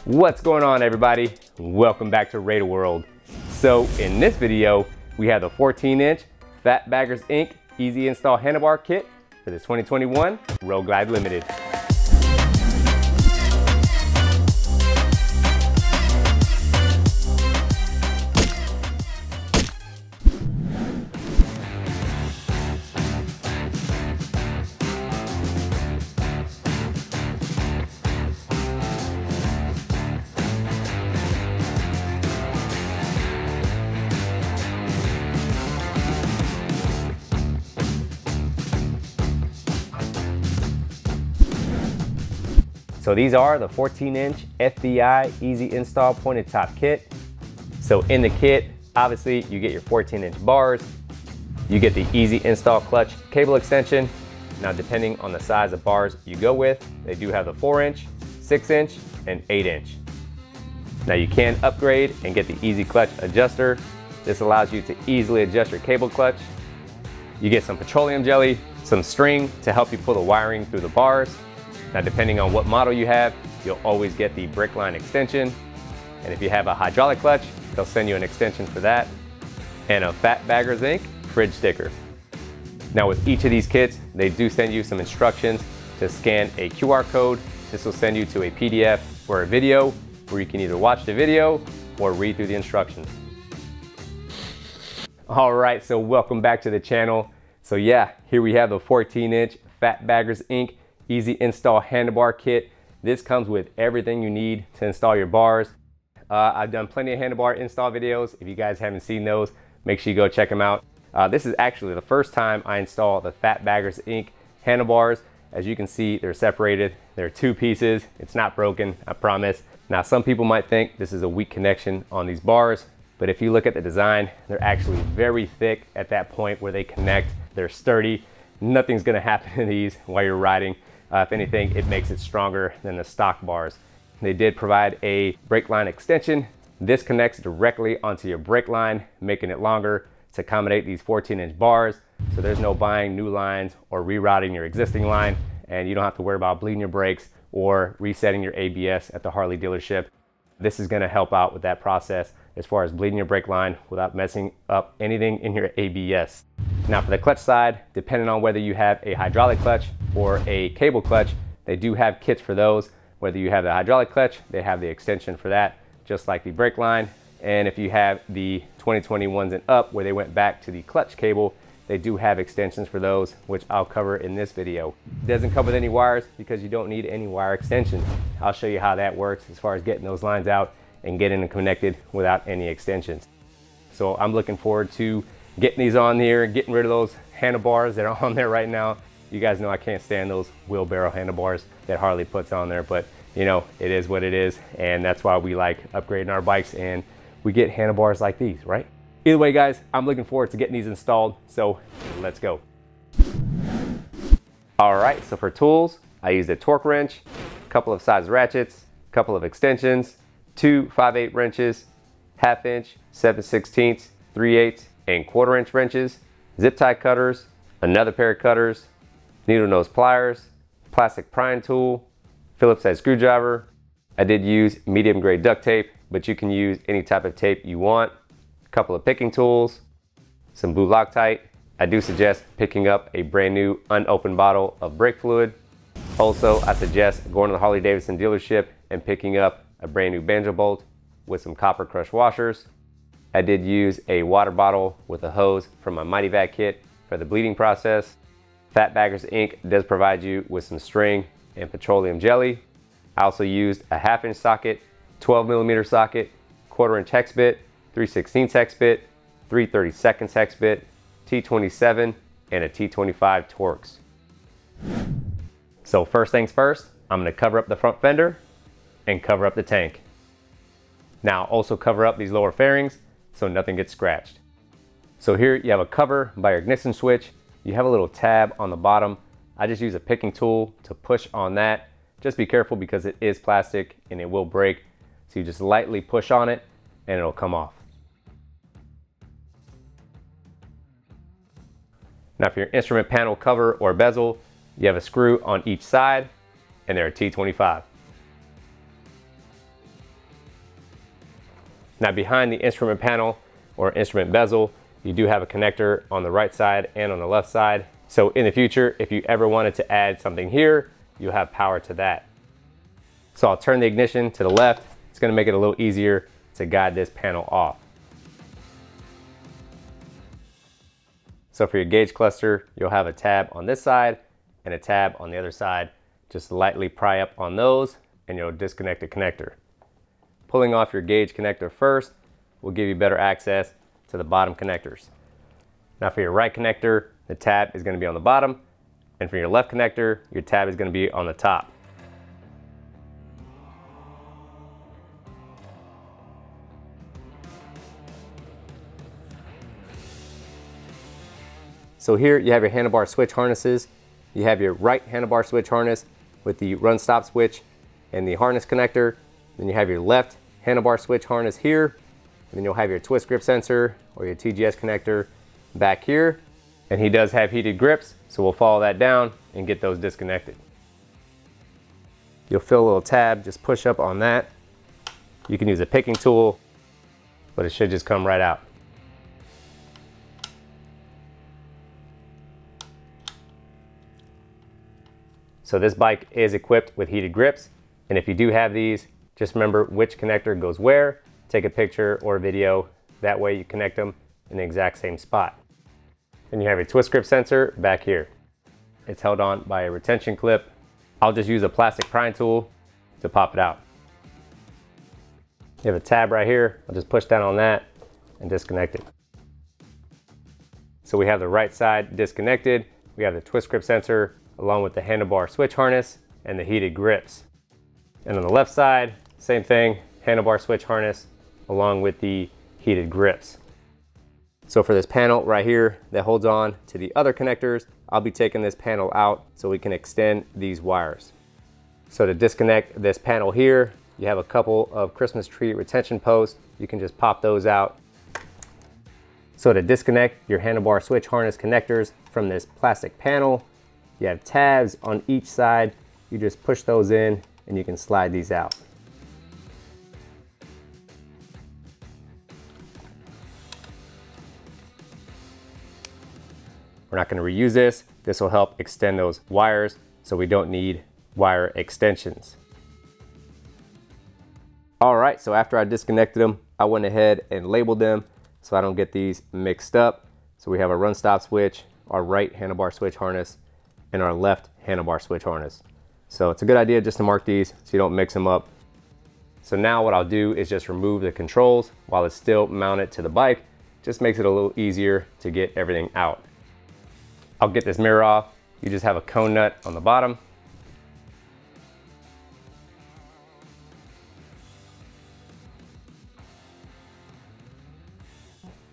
What's going on, everybody? Welcome back to Raider World. So in this video, we have the 14-inch Fat Baggers Inc. Easy Install Handlebar Kit for the 2021 Road Glide Limited. So these are the 14-inch FBI Easy Install Pointed Top Kit. So in the kit, obviously you get your 14-inch bars, you get the Easy Install Clutch cable extension. Now depending on the size of bars you go with, they do have the 4-inch, 6-inch, and 8-inch. Now you can upgrade and get the Easy Clutch Adjuster. This allows you to easily adjust your cable clutch. You get some petroleum jelly, some string to help you pull the wiring through the bars. Now, depending on what model you have, you'll always get the brake line extension. And if you have a hydraulic clutch, they'll send you an extension for that. And a Fat Baggers Inc. fridge sticker. Now with each of these kits, they do send you some instructions to scan a QR code. This will send you to a PDF or a video where you can either watch the video or read through the instructions. All right, so welcome back to the channel. So yeah, here we have the 14-inch Fat Baggers Inc. Easy Install Handlebar Kit. This comes with everything you need to install your bars. I've done plenty of handlebar install videos. If you guys haven't seen those, make sure you go check them out. This is actually the first time I install the Fat Baggers Inc. handlebars. As you can see, they're separated. They're two pieces. It's not broken, I promise. Now, some people might think this is a weak connection on these bars, but if you look at the design, they're actually very thick at that point where they connect. They're sturdy. Nothing's gonna happen to these while you're riding. If anything, it makes it stronger than the stock bars. They did provide a brake line extension. This connects directly onto your brake line, making it longer to accommodate these 14-inch bars. So there's no buying new lines or rerouting your existing line, and you don't have to worry about bleeding your brakes or resetting your ABS at the Harley dealership. This is gonna help out with that process as far as bleeding your brake line without messing up anything in your ABS. Now for the clutch side, depending on whether you have a hydraulic clutch or a cable clutch, they do have kits for those. Whether you have the hydraulic clutch, they have the extension for that, just like the brake line. And if you have the 2021s and up, where they went back to the clutch cable, they do have extensions for those, which I'll cover in this video. It doesn't come with any wires because you don't need any wire extensions. I'll show you how that works as far as getting those lines out and getting them connected without any extensions. So I'm looking forward to getting these on here, getting rid of those handlebars that are on there right now. You guys know I can't stand those wheelbarrow handlebars that Harley puts on there, but you know, it is what it is, and that's why we like upgrading our bikes and we get handlebars like these, right? Either way, guys, I'm looking forward to getting these installed, so let's go. All right, so for tools, I used a torque wrench, a couple of size ratchets, a couple of extensions, 2 5/8 wrenches, 1/2 inch, 7/16, 3/8, and 1/4 inch wrenches, zip tie cutters, another pair of cutters, needle nose pliers, plastic prying tool, Phillips head screwdriver. I did use medium grade duct tape, but you can use any type of tape you want. A couple of picking tools, some blue Loctite. I do suggest picking up a brand new unopened bottle of brake fluid. Also, I suggest going to the Harley Davidson dealership and picking up a brand new banjo bolt with some copper crush washers. I did use a water bottle with a hose from my Mityvac kit for the bleeding process. Fat Baggers Inc. does provide you with some string and petroleum jelly. I also used a 1/2 inch socket, 12mm socket, 1/4 inch hex bit, 3/16 hex bit, 3/32 hex bit, T27, and a T25 Torx. So first things first, I'm gonna cover up the front fender and cover up the tank. Now also cover up these lower fairings so nothing gets scratched. So here you have a cover by your ignition switch. You have a little tab on the bottom. I just use a picking tool to push on that. Just be careful because it is plastic and it will break. So you just lightly push on it and it'll come off. Now for your instrument panel cover or bezel, you have a screw on each side and they're a T25. Now behind the instrument panel or instrument bezel, you do have a connector on the right side and on the left side. So in the future, if you ever wanted to add something here, you'll have power to that. So I'll turn the ignition to the left. It's gonna make it a little easier to guide this panel off. So for your gauge cluster, you'll have a tab on this side and a tab on the other side. Just lightly pry up on those and you'll disconnect the connector. Pulling off your gauge connector first will give you better access to the bottom connectors. Now for your right connector, the tab is going to be on the bottom, and for your left connector, your tab is going to be on the top. So here you have your handlebar switch harnesses. You have your right handlebar switch harness with the run stop switch and the harness connector. Then you have your left handlebar switch harness here. And then you'll have your twist grip sensor or your TGS connector back here. And he does have heated grips, so we'll follow that down and get those disconnected. You'll feel a little tab, just push up on that. You can use a picking tool, but it should just come right out. So this bike is equipped with heated grips, and if you do have these, just remember which connector goes where, take a picture or a video, that way you connect them in the exact same spot. Then you have your twist grip sensor back here. It's held on by a retention clip. I'll just use a plastic prying tool to pop it out. You have a tab right here. I'll just push down on that and disconnect it. So we have the right side disconnected. We have the twist grip sensor along with the handlebar switch harness and the heated grips. And on the left side, same thing, handlebar switch harness along with the heated grips. So for this panel right here that holds on to the other connectors, I'll be taking this panel out so we can extend these wires. So to disconnect this panel here, you have a couple of Christmas tree retention posts. You can just pop those out. So to disconnect your handlebar switch harness connectors from this plastic panel, you have tabs on each side. You just push those in and you can slide these out. We're not going to reuse this. This will help extend those wires so we don't need wire extensions. All right, so after I disconnected them, I went ahead and labeled them so I don't get these mixed up. So we have a run stop switch, our right handlebar switch harness, and our left handlebar switch harness. So it's a good idea just to mark these so you don't mix them up. So now what I'll do is just remove the controls while it's still mounted to the bike. Just makes it a little easier to get everything out. I'll get this mirror off. You just have a cone nut on the bottom.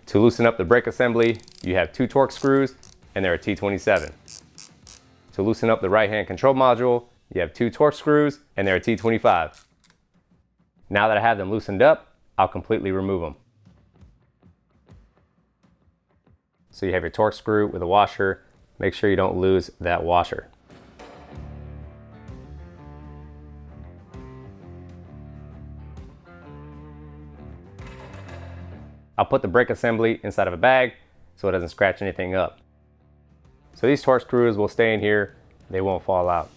To loosen up the brake assembly, you have 2 Torx screws and they're a T27. To loosen up the right hand control module, you have 2 Torx screws and they're a T25. Now that I have them loosened up, I'll completely remove them. So you have your Torx screw with a washer. Make sure you don't lose that washer. I'll put the brake assembly inside of a bag so it doesn't scratch anything up. So these Torx screws will stay in here, they won't fall out.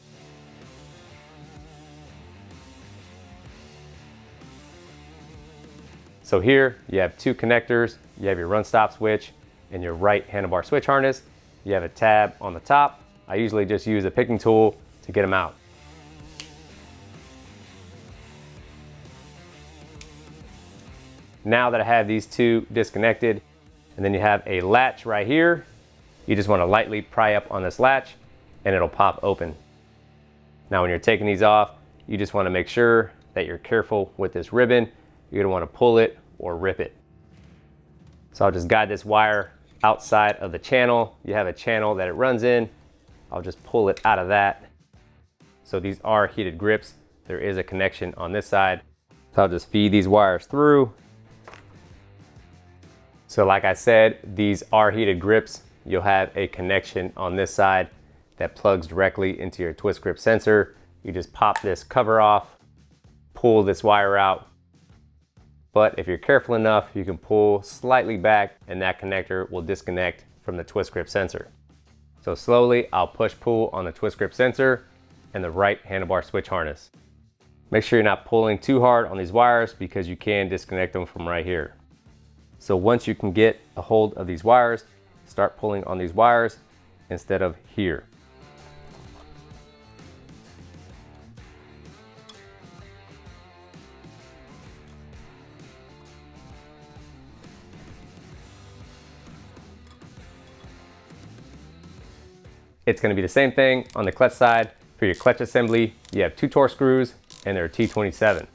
So here you have 2 connectors, you have your run stop switch and your right handlebar switch harness. You have a tab on the top. I usually just use a picking tool to get them out. Now that I have these 2 disconnected, and then you have a latch right here, you just want to lightly pry up on this latch and it'll pop open. Now when you're taking these off, you just want to make sure that you're careful with this ribbon. You're going to want to pull it or rip it. So I'll just guide this wire outside of the channel. You have a channel that it runs in. I'll just pull it out of that. So these are heated grips. There is a connection on this side. So I'll just feed these wires through. So like I said, these are heated grips. You'll have a connection on this side that plugs directly into your twist grip sensor. You just pop this cover off, pull this wire out, But if you're careful enough, you can pull slightly back and that connector will disconnect from the twist grip sensor. So slowly, I'll push pull on the twist grip sensor and the right handlebar switch harness. Make sure you're not pulling too hard on these wires because you can disconnect them from right here. So once you can get a hold of these wires, start pulling on these wires instead of here. It's going to be the same thing on the clutch side. For your clutch assembly, you have 2 Torx screws and they're T27.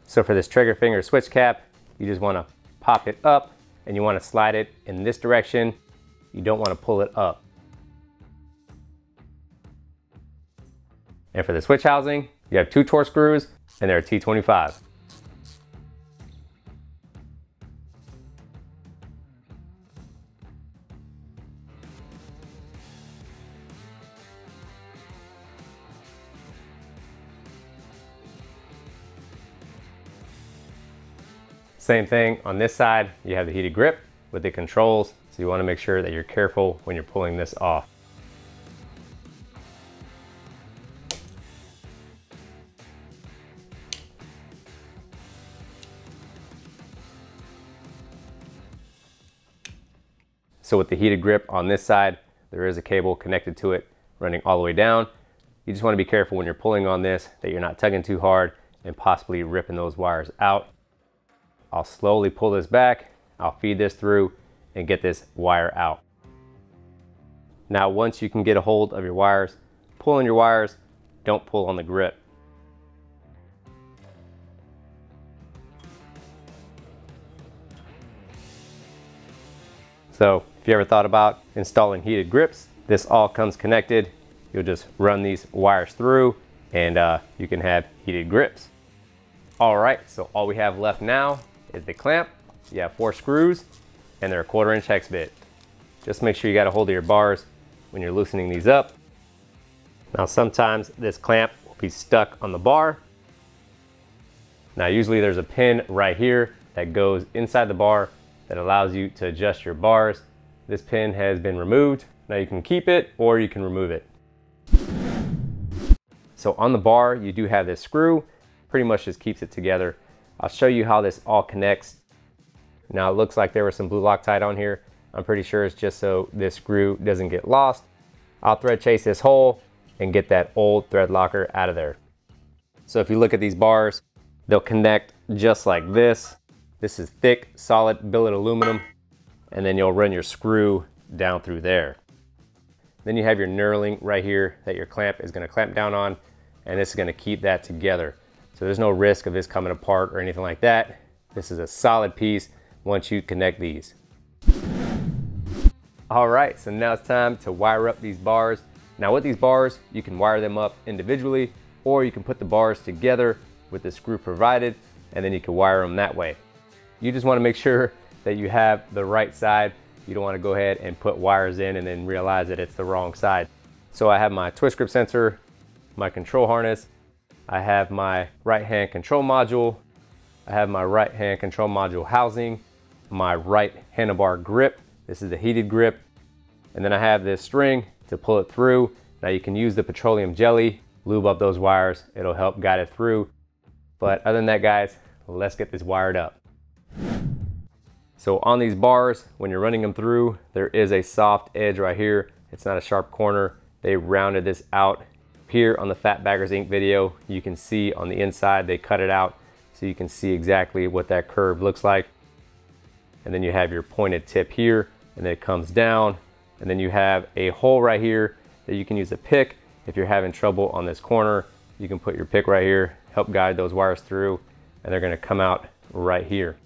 So for this trigger finger switch cap, you just want to pop it up and you want to slide it in this direction. You don't want to pull it up. And for the switch housing, you have 2 Torx screws and they're T25. Same thing on this side, you have the heated grip with the controls, so you want to make sure that you're careful when you're pulling this off. So with the heated grip on this side, there is a cable connected to it running all the way down. You just want to be careful when you're pulling on this that you're not tugging too hard and possibly ripping those wires out. I'll slowly pull this back, I'll feed this through and get this wire out. Now once you can get a hold of your wires, pull on your wires, don't pull on the grip. So if you ever thought about installing heated grips, this all comes connected. You'll just run these wires through and you can have heated grips. All right, so all we have left now is the clamp. You have 4 screws and they're a 1/4 inch hex bit. Just make sure you got a hold of your bars when you're loosening these up. Now sometimes this clamp will be stuck on the bar. Now usually there's a pin right here that goes inside the bar that allows you to adjust your bars. This pin has been removed. Now you can keep it or you can remove it. So on the bar you do have this screw, pretty much just keeps it together. I'll show you how this all connects. Now it looks like there was some blue Loctite on here. I'm pretty sure it's just so this screw doesn't get lost. I'll thread chase this hole and get that old thread locker out of there. So if you look at these bars, they'll connect just like this. This is thick, solid billet aluminum, and then you'll run your screw down through there. Then you have your knurling right here that your clamp is going to clamp down on, and this is going to keep that together. So there's no risk of this coming apart or anything like that. This is a solid piece once you connect these. All right, so now it's time to wire up these bars. Now with these bars, you can wire them up individually, or you can put the bars together with the screw provided, and then you can wire them that way. You just want to make sure that you have the right side. You don't want to go ahead and put wires in and then realize that it's the wrong side. So I have my twist grip sensor, my control harness, I have my right hand control module, I have my right hand control module housing, my right handlebar grip. This is the heated grip. And then I have this string to pull it through. Now you can use the petroleum jelly, lube up those wires. It'll help guide it through. But other than that, guys, let's get this wired up. So on these bars, when you're running them through, there is a soft edge right here. It's not a sharp corner. They rounded this out. Here on the Fat Baggers Inc. video, you can see on the inside, they cut it out so you can see exactly what that curve looks like. And then you have your pointed tip here, and then it comes down. And then you have a hole right here that you can use a pick. If you're having trouble on this corner, you can put your pick right here, help guide those wires through, and they're gonna come out right here.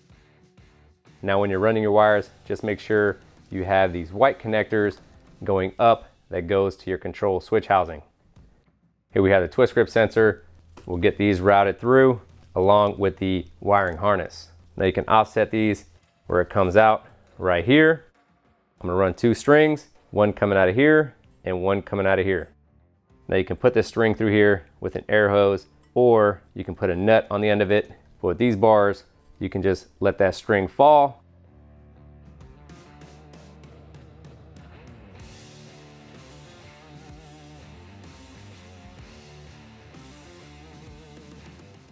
Now when you're running your wires, just make sure you have these white connectors going up that goes to your control switch housing. Here we have the twist grip sensor. We'll get these routed through along with the wiring harness. Now you can offset these where it comes out right here. I'm gonna run 2 strings, one coming out of here and one coming out of here. Now you can put this string through here with an air hose, or you can put a nut on the end of it. But with these bars, you can just let that string fall.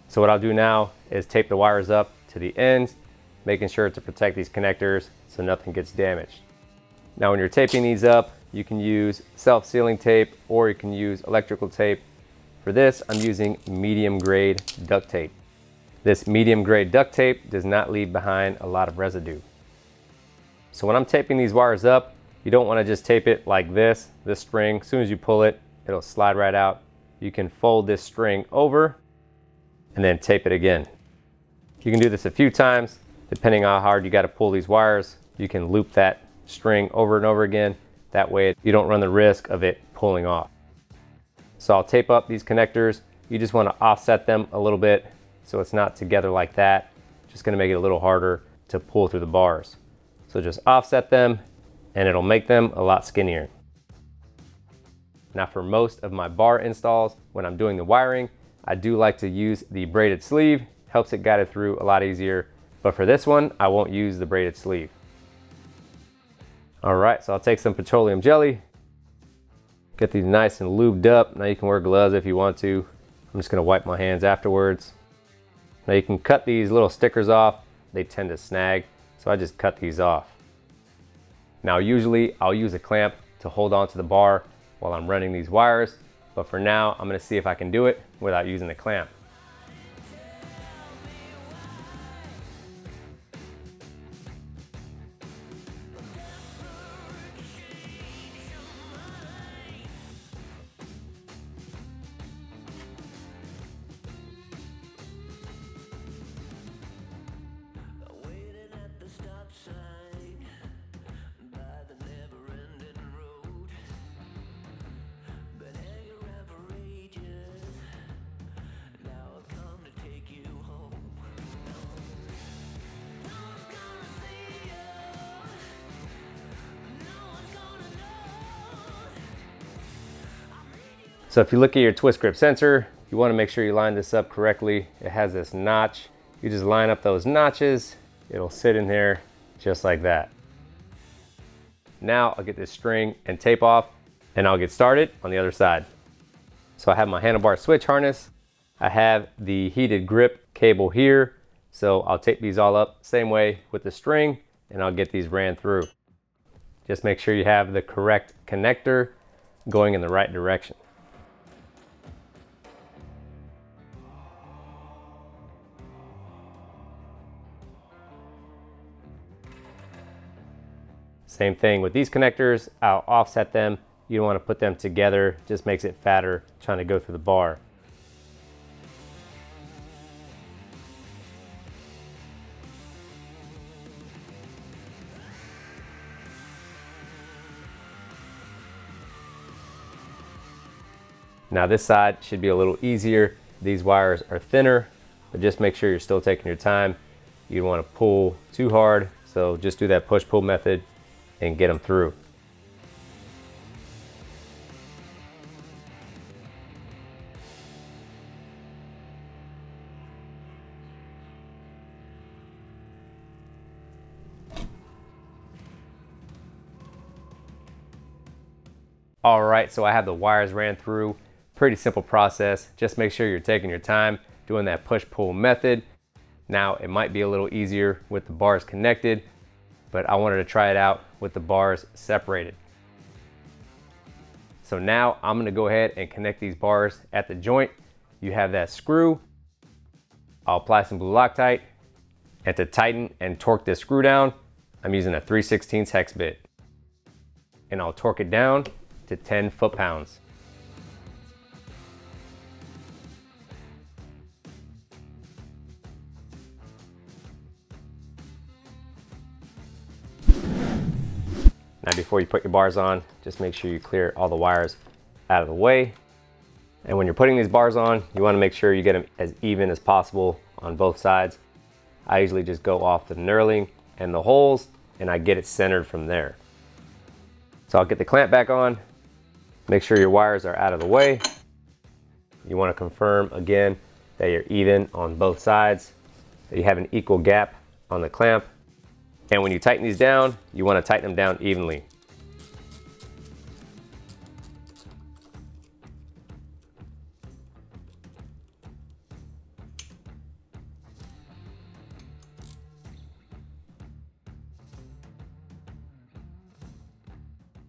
So what I'll do now is tape the wires up to the ends, making sure to protect these connectors so nothing gets damaged. Now when you're taping these up, you can use self-sealing tape or you can use electrical tape. For this, I'm using medium grade duct tape. This medium grade duct tape does not leave behind a lot of residue. So when I'm taping these wires up, you don't want to just tape it like this string. As soon as you pull it, it'll slide right out. You can fold this string over and then tape it again. You can do this a few times, depending on how hard you got to pull these wires. You can loop that string over and over again. That way you don't run the risk of it pulling off. So I'll tape up these connectors. You just want to offset them a little bit so it's not together like that. Just going to make it a little harder to pull through the bars. So just offset them and it'll make them a lot skinnier. Now for most of my bar installs, when I'm doing the wiring, I do like to use the braided sleeve. Helps it guide it through a lot easier. But for this one, I won't use the braided sleeve. All right, so I'll take some petroleum jelly, get these nice and lubed up. Now you can wear gloves if you want to. I'm just gonna wipe my hands afterwards. Now you can cut these little stickers off. They tend to snag, so I just cut these off. Now usually I'll use a clamp to hold on to the bar while I'm running these wires, but for now I'm gonna see if I can do it without using the clamp. So if you look at your twist grip sensor, you want to make sure you line this up correctly. It has this notch. You just line up those notches. It'll sit in there just like that. Now I'll get this string and tape off and I'll get started on the other side. So I have my handlebar switch harness. I have the heated grip cable here. So I'll tape these all up same way with the string and I'll get these ran through. Just make sure you have the correct connector going in the right direction. Same thing with these connectors, I'll offset them. You don't want to put them together, just makes it fatter trying to go through the bar. Now this side should be a little easier. These wires are thinner, but just make sure you're still taking your time. You don't want to pull too hard, so just do that push-pull method and get them through. All right, so I have the wires ran through. Pretty simple process. Just make sure you're taking your time doing that push-pull method. Now it might be a little easier with the bars connected, but I wanted to try it out with the bars separated. So now I'm gonna go ahead and connect these bars at the joint. You have that screw. I'll apply some blue Loctite, and to tighten and torque this screw down, I'm using a 3/16 hex bit. And I'll torque it down to 10 foot-pounds. Now before you put your bars on, just make sure you clear all the wires out of the way. And when you're putting these bars on, you want to make sure you get them as even as possible on both sides. I usually just go off the knurling and the holes and I get it centered from there. So I'll get the clamp back on, make sure your wires are out of the way. You want to confirm again that you're even on both sides. that you have an equal gap on the clamp. And when you tighten these down, you want to tighten them down evenly.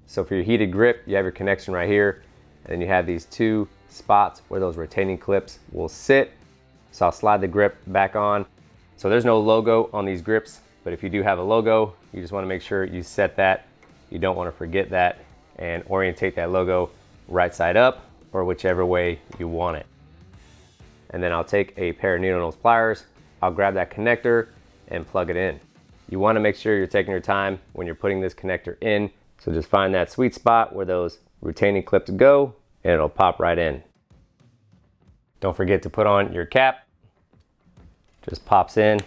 So for your heated grip, you have your connection right here, and then you have these two spots where those retaining clips will sit. So I'll slide the grip back on. So there's no logo on these grips, but if you do have a logo, you just want to make sure you set that. You don't want to forget that, and orientate that logo right side up or whichever way you want it. And then I'll take a pair of needle nose pliers. I'll grab that connector and plug it in. You want to make sure you're taking your time when you're putting this connector in. So just find that sweet spot where those retaining clips go, and it'll pop right in. Don't forget to put on your cap. Just pops in,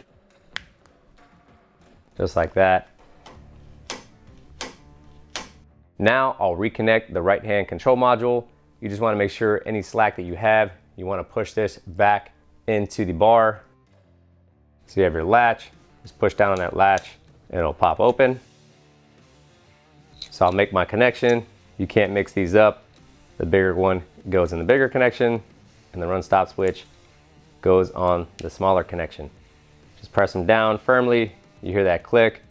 just like that. Now I'll reconnect the right hand control module. You just want to make sure any slack that you have, you want to push this back into the bar. So you have your latch, just push down on that latch and it'll pop open. So I'll make my connection. You can't mix these up. The bigger one goes in the bigger connection, and the run stop switch goes on the smaller connection. Just press them down firmly. You hear that click.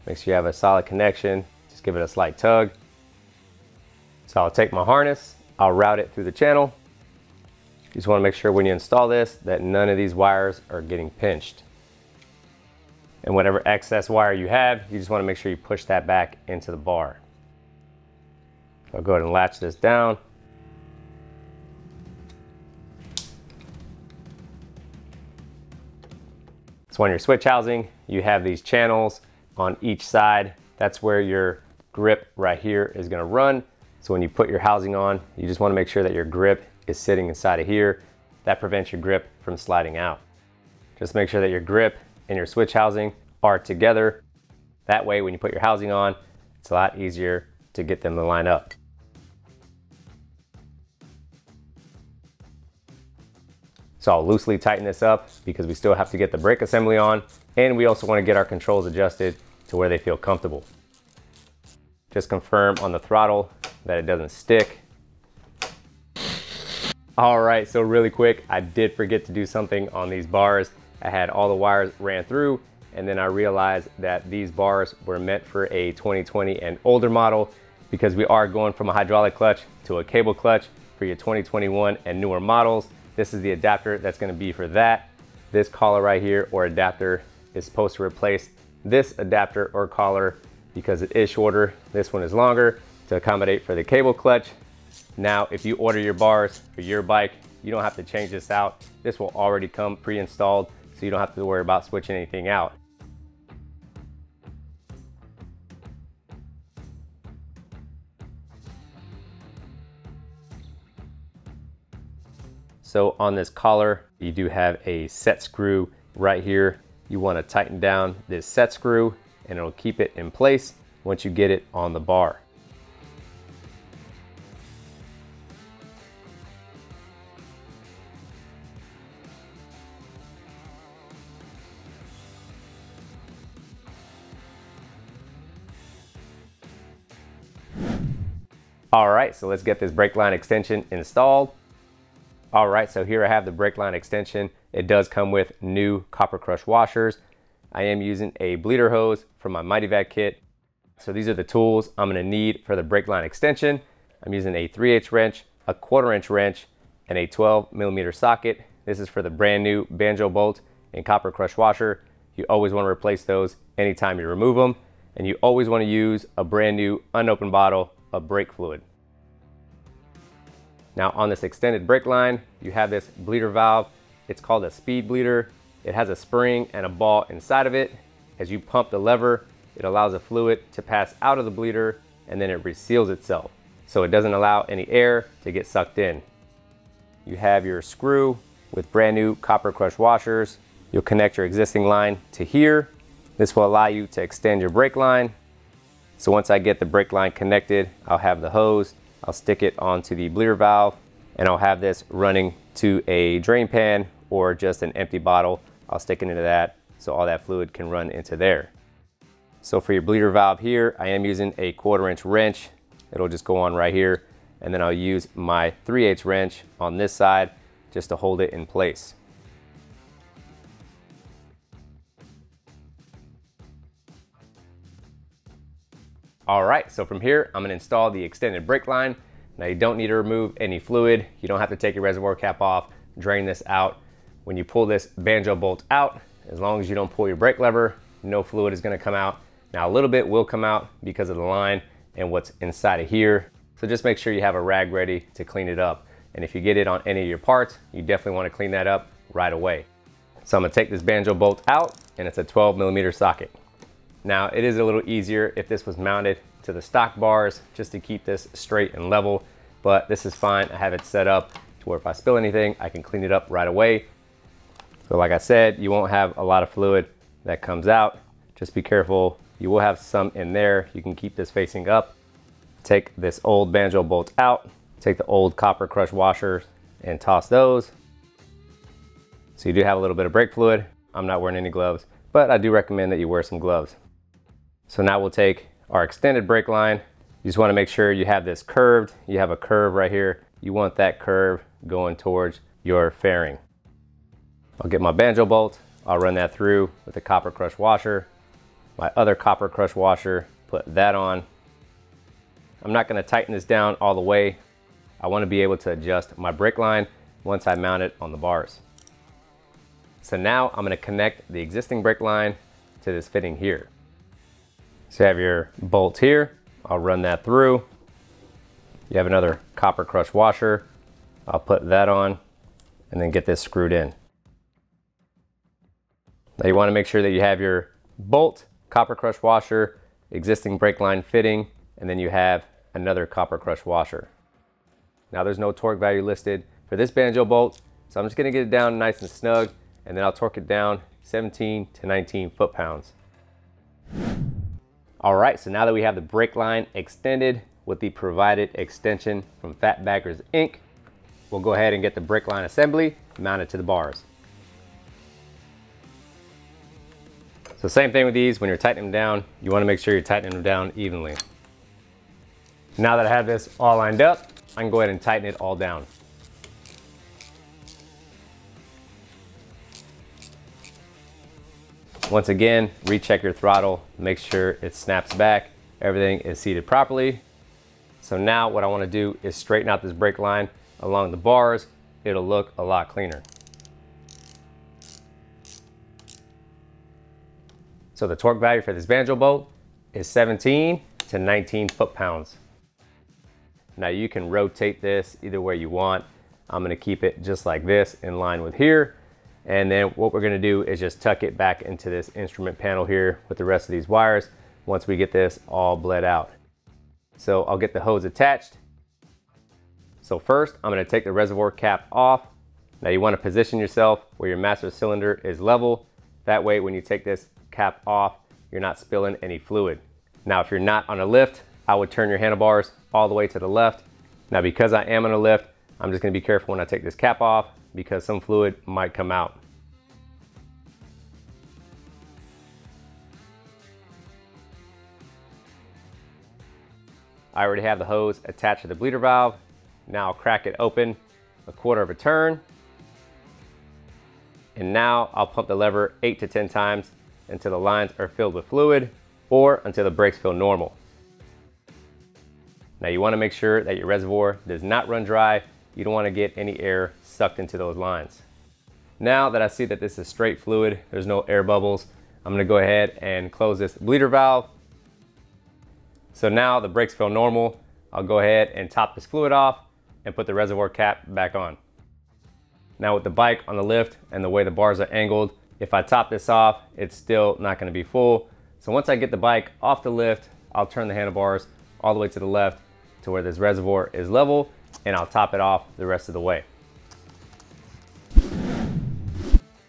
Make sure you have a solid connection. Just give it a slight tug. So I'll take my harness, I'll route it through the channel. You just want to make sure when you install this that none of these wires are getting pinched. And whatever excess wire you have, you just want to make sure you push that back into the bar. I'll go ahead and latch this down. So on your switch housing, you have these channels on each side. That's where your grip right here is going to run. So when you put your housing on, you just want to make sure that your grip is sitting inside of here. That prevents your grip from sliding out. Just make sure that your grip and your switch housing are together. That way, when you put your housing on, it's a lot easier to get them to line up. So I'll loosely tighten this up because we still have to get the brake assembly on, and we also want to get our controls adjusted to where they feel comfortable. Just confirm on the throttle that it doesn't stick. All right, so really quick, I did forget to do something on these bars. I had all the wires ran through, and then I realized that these bars were meant for a 2020 and older model, because we are going from a hydraulic clutch to a cable clutch for your 2021 and newer models. This is the adapter that's going to be for that. This collar right here or adapter is supposed to replace this adapter or collar because it is shorter. This one is longer to accommodate for the cable clutch. Now, if you order your bars for your bike, you don't have to change this out. This will already come pre-installed, so you don't have to worry about switching anything out. So on this collar, you do have a set screw right here. You want to tighten down this set screw and it'll keep it in place once you get it on the bar. All right, so let's get this brake line extension installed. All right, so here I have the brake line extension. It does come with new copper crush washers. I am using a bleeder hose from my Mityvac kit. So these are the tools I'm gonna need for the brake line extension. I'm using a 3/8 wrench, a 1/4 inch wrench, and a 12mm socket. This is for the brand new banjo bolt and copper crush washer. You always wanna replace those anytime you remove them. And you always wanna use a brand new unopened bottle of brake fluid. Now on this extended brake line, you have this bleeder valve. It's called a speed bleeder. It has a spring and a ball inside of it. As you pump the lever, it allows the fluid to pass out of the bleeder and then it reseals itself. So it doesn't allow any air to get sucked in. You have your screw with brand new copper crush washers. You'll connect your existing line to here. This will allow you to extend your brake line. So once I get the brake line connected, I'll have the hose. I'll stick it onto the bleeder valve and I'll have this running to a drain pan or just an empty bottle. I'll stick it into that so all that fluid can run into there. So for your bleeder valve here, I am using a 1/4 inch wrench. It'll just go on right here. And then I'll use my 3/8 wrench on this side just to hold it in place. All right, so from here, I'm gonna install the extended brake line. Now you don't need to remove any fluid. You don't have to take your reservoir cap off, drain this out. When you pull this banjo bolt out, as long as you don't pull your brake lever, no fluid is gonna come out. Now a little bit will come out because of the line and what's inside of here. So just make sure you have a rag ready to clean it up. And if you get it on any of your parts, you definitely wanna clean that up right away. So I'm gonna take this banjo bolt out, and it's a 12mm socket. Now it is a little easier if this was mounted to the stock bars just to keep this straight and level, but this is fine. I have it set up to where if I spill anything, I can clean it up right away. So like I said, you won't have a lot of fluid that comes out. Just be careful. You will have some in there. You can keep this facing up. Take this old banjo bolt out. Take the old copper crush washers and toss those. So you do have a little bit of brake fluid. I'm not wearing any gloves, but I do recommend that you wear some gloves. So now we'll take our extended brake line. You just want to make sure you have this curved. You have a curve right here. You want that curve going towards your fairing. I'll get my banjo bolt. I'll run that through with the copper crush washer. My other copper crush washer, put that on. I'm not going to tighten this down all the way. I want to be able to adjust my brake line once I mount it on the bars. So now I'm going to connect the existing brake line to this fitting here. So you have your bolt here. I'll run that through. You have another copper crush washer. I'll put that on and then get this screwed in. Now you want to make sure that you have your bolt, copper crush washer, existing brake line fitting, and then you have another copper crush washer. Now there's no torque value listed for this banjo bolt, so I'm just going to get it down nice and snug, and then I'll torque it down 17 to 19 foot-pounds. All right, so now that we have the brake line extended with the provided extension from Fatbaggers Inc., we'll go ahead and get the brake line assembly mounted to the bars. So same thing with these, when you're tightening them down, you want to make sure you're tightening them down evenly. Now that I have this all lined up, I can go ahead and tighten it all down. Once again, recheck your throttle, make sure it snaps back, everything is seated properly. So now what I want to do is straighten out this brake line along the bars. It'll look a lot cleaner. So the torque value for this banjo bolt is 17 to 19 foot-pounds. Now you can rotate this either way you want. I'm gonna keep it just like this in line with here. And then what we're gonna do is just tuck it back into this instrument panel here with the rest of these wires once we get this all bled out. So I'll get the hose attached. So first, I'm gonna take the reservoir cap off. Now you wanna position yourself where your master cylinder is level. That way, when you take this cap off, you're not spilling any fluid. Now, if you're not on a lift, I would turn your handlebars all the way to the left. Now, because I am on a lift, I'm just gonna be careful when I take this cap off because some fluid might come out. I already have the hose attached to the bleeder valve. Now I'll crack it open 1/4 of a turn. And now I'll pump the lever 8 to 10 times until the lines are filled with fluid or until the brakes feel normal. Now you want to make sure that your reservoir does not run dry. You don't want to get any air sucked into those lines. Now that I see that this is straight fluid, there's no air bubbles, I'm going to go ahead and close this bleeder valve. So now the brakes feel normal. I'll go ahead and top this fluid off and put the reservoir cap back on. Now with the bike on the lift and the way the bars are angled, if I top this off, it's still not going to be full. So once I get the bike off the lift, I'll turn the handlebars all the way to the left to where this reservoir is level, and I'll top it off the rest of the way.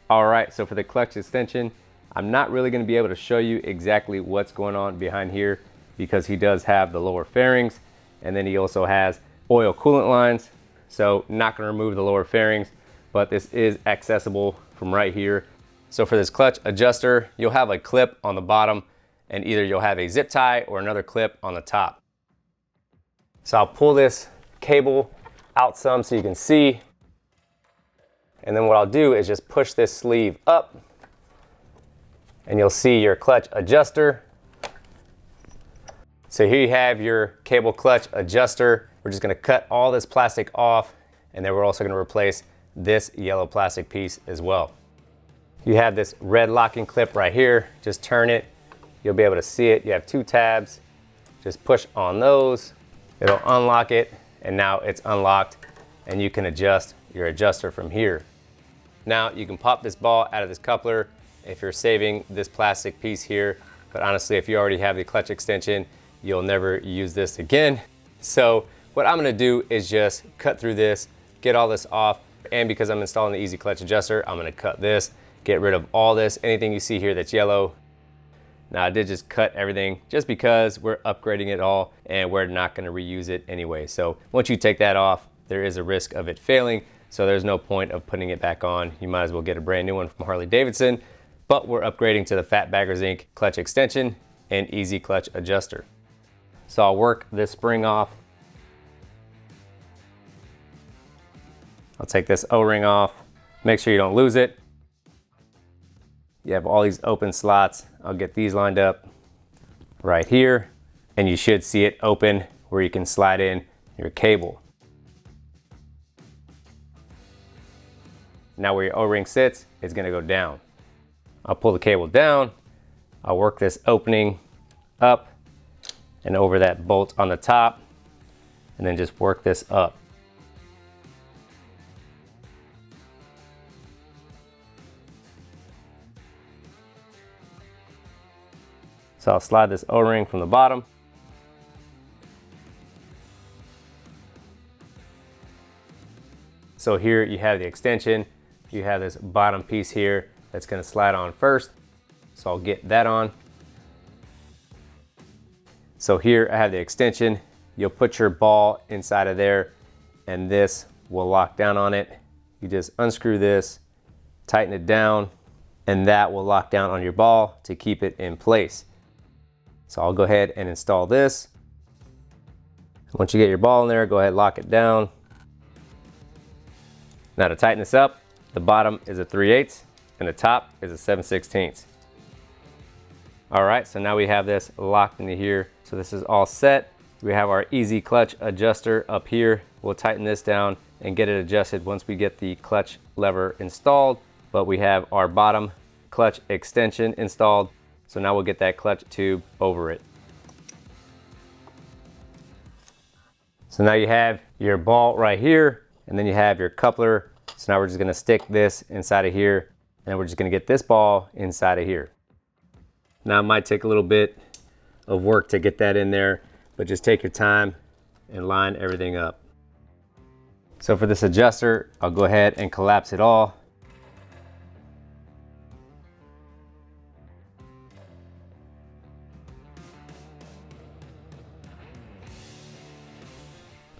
All right, so for the clutch extension, I'm not really going to be able to show you exactly what's going on behind here because he does have the lower fairings, and then he also has oil coolant lines. So not going to remove the lower fairings, but this is accessible from right here. So for this clutch adjuster, you'll have a clip on the bottom, and either you'll have a zip tie or another clip on the top. So I'll pull this cable out some so you can see. And then what I'll do is just push this sleeve up, and you'll see your clutch adjuster. So here you have your cable clutch adjuster. We're just gonna cut all this plastic off, and then we're also gonna replace this yellow plastic piece as well. You have this red locking clip right here. Just turn it, you'll be able to see it. You have 2 tabs. Just push on those. It'll unlock it, and now it's unlocked, and you can adjust your adjuster from here. Now you can pop this ball out of this coupler if you're saving this plastic piece here, but honestly, if you already have the clutch extension, you'll never use this again. So what I'm gonna do is just cut through this, get all this off, and because I'm installing the Easy Clutch Adjuster, I'm gonna cut this, get rid of all this, anything you see here that's yellow. Now I did just cut everything just because we're upgrading it all and we're not gonna reuse it anyway. So once you take that off, there is a risk of it failing, so there's no point of putting it back on. You might as well get a brand new one from Harley Davidson, but we're upgrading to the Fat Baggers Inc. clutch extension and Easy Clutch Adjuster. So I'll work this spring off. I'll take this O-ring off, make sure you don't lose it. You have all these open slots. I'll get these lined up right here, and you should see it open where you can slide in your cable. Now where your O-ring sits, it's gonna go down. I'll pull the cable down, I'll work this opening up and over that bolt on the top, and then just work this up. So I'll slide this O-ring from the bottom. So here you have the extension. You have this bottom piece here that's gonna slide on first. So I'll get that on. So here I have the extension. You'll put your ball inside of there, and this will lock down on it. You just unscrew this, tighten it down, and that will lock down on your ball to keep it in place. So I'll go ahead and install this. Once you get your ball in there, go ahead and lock it down. Now to tighten this up, the bottom is a 3/8 and the top is a 7/16. All right, so now we have this locked into here. So this is all set. We have our Easy Clutch Adjuster up here. We'll tighten this down and get it adjusted once we get the clutch lever installed. But we have our bottom clutch extension installed. So now we'll get that clutch tube over it. So now you have your ball right here, and then you have your coupler. So now we're just gonna stick this inside of here, and we're just gonna get this ball inside of here. Now it might take a little bit of work to get that in there, but just take your time and line everything up. So for this adjuster, I'll go ahead and collapse it all.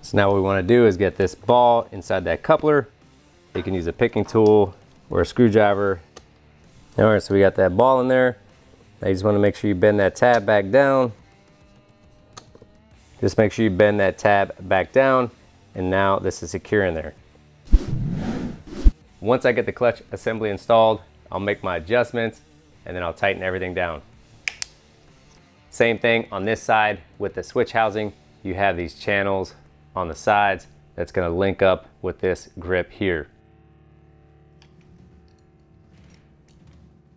So now what we want to do is get this ball inside that coupler. You can use a picking tool or a screwdriver. All right, so we got that ball in there. Now you just want to make sure you bend that tab back down. Just make sure you bend that tab back down, and now this is secure in there. Once I get the clutch assembly installed, I'll make my adjustments, and then I'll tighten everything down. Same thing on this side with the switch housing. You have these channels on the sides that's going to link up with this grip here.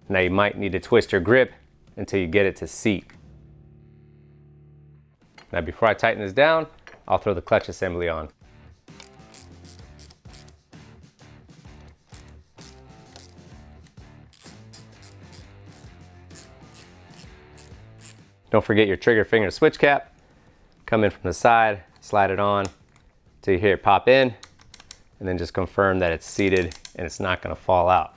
Now you might need to twist your grip until you get it to seat. Now before I tighten this down, I'll throw the clutch assembly on. Don't forget your trigger finger switch cap. Come in from the side, slide it on till you hear it pop in, and then just confirm that it's seated and it's not going to fall out.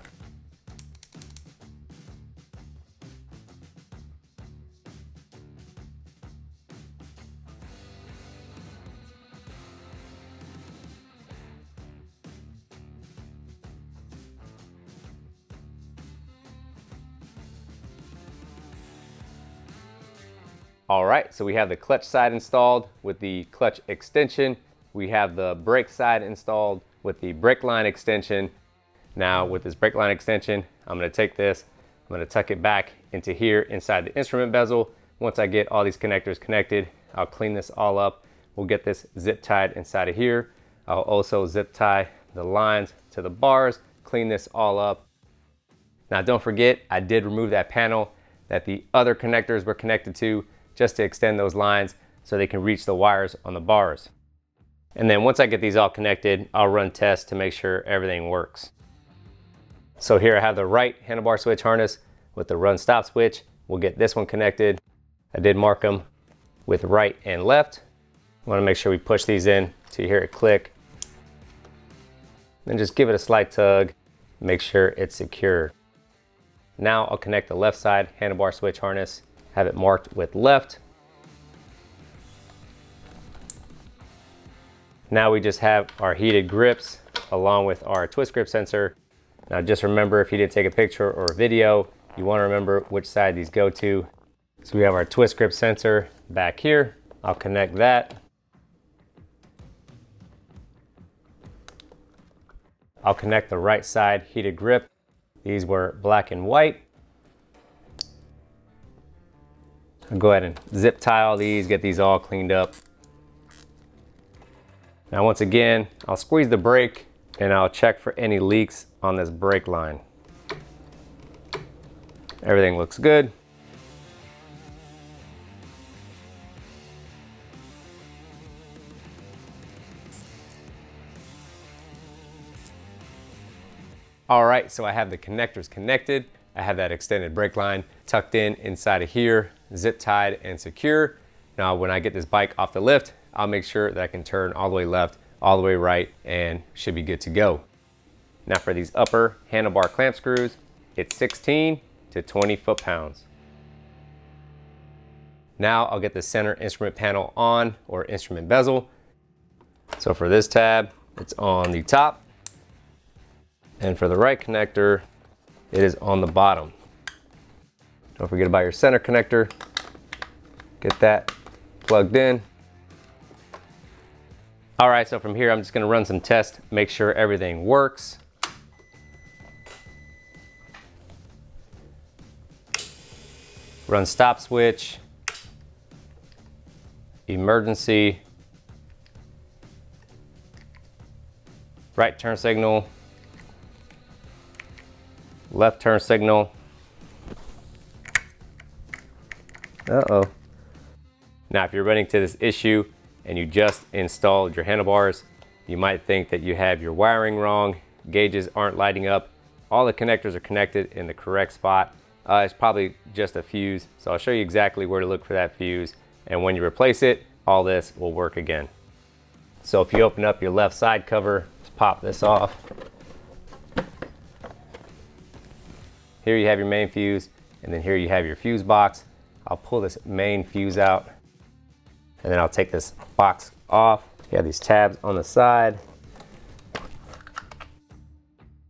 All right, so we have the clutch side installed with the clutch extension. We have the brake side installed with the brake line extension. Now with this brake line extension, I'm gonna take this, I'm gonna tuck it back into here inside the instrument bezel. Once I get all these connectors connected, I'll clean this all up. We'll get this zip tied inside of here. I'll also zip tie the lines to the bars, clean this all up. Now don't forget, I did remove that panel that the other connectors were connected to just to extend those lines so they can reach the wires on the bars. And then once I get these all connected, I'll run tests to make sure everything works. So here I have the right handlebar switch harness with the run stop switch. We'll get this one connected. I did mark them with right and left. I want to make sure we push these in to hear it click. Then just give it a slight tug, make sure it's secure. Now I'll connect the left side handlebar switch harness, have it marked with left. Now we just have our heated grips along with our twist grip sensor. Now just remember, if you didn't take a picture or a video, you want to remember which side these go to. So we have our twist grip sensor back here. I'll connect that. I'll connect the right side heated grip. These were black and white. I'll go ahead and zip tie all these, get these all cleaned up. Now once again, I'll squeeze the brake and I'll check for any leaks on this brake line. Everything looks good. All right, so I have the connectors connected. I have that extended brake line tucked in inside of here, zip tied and secure. Now when I get this bike off the lift, I'll make sure that I can turn all the way left, all the way right, and should be good to go. Now for these upper handlebar clamp screws, it's 16 to 20 foot-pounds. Now I'll get the center instrument panel on, or instrument bezel. So for this tab, it's on the top. And for the right connector, it is on the bottom. Don't forget about your center connector. Get that plugged in. All right, so from here, I'm just gonna run some tests, make sure everything works. Run stop switch, emergency, right turn signal, left turn signal. Uh-oh. Now, if you're running into this issue and you just installed your handlebars, you might think that you have your wiring wrong, gauges aren't lighting up, all the connectors are connected in the correct spot. It's probably just a fuse, so I'll show you exactly where to look for that fuse, and when you replace it, all this will work again. So if you open up your left side cover, let's pop this off. Here you have your main fuse, and then here you have your fuse box. I'll pull this main fuse out, and then I'll take this box off. You have these tabs on the side.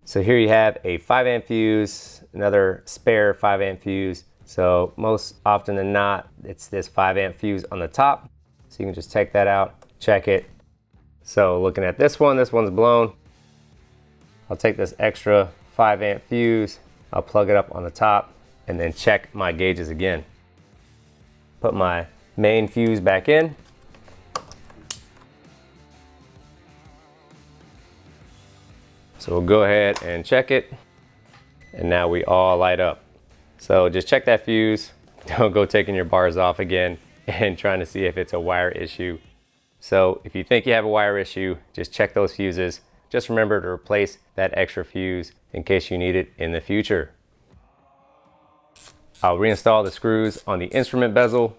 So here you have a 5-amp fuse, another spare 5-amp fuse. So most often than not, it's this 5-amp fuse on the top. So you can just take that out, check it. So looking at this one's blown. I'll take this extra 5-amp fuse, I'll plug it up on the top, and then check my gauges again. Put my main fuse back in. So we'll go ahead and check it, and now we all light up. So just check that fuse. Don't go taking your bars off again and trying to see if it's a wire issue. So if you think you have a wire issue, just check those fuses. Just remember to replace that extra fuse in case you need it in the future. I'll reinstall the screws on the instrument bezel.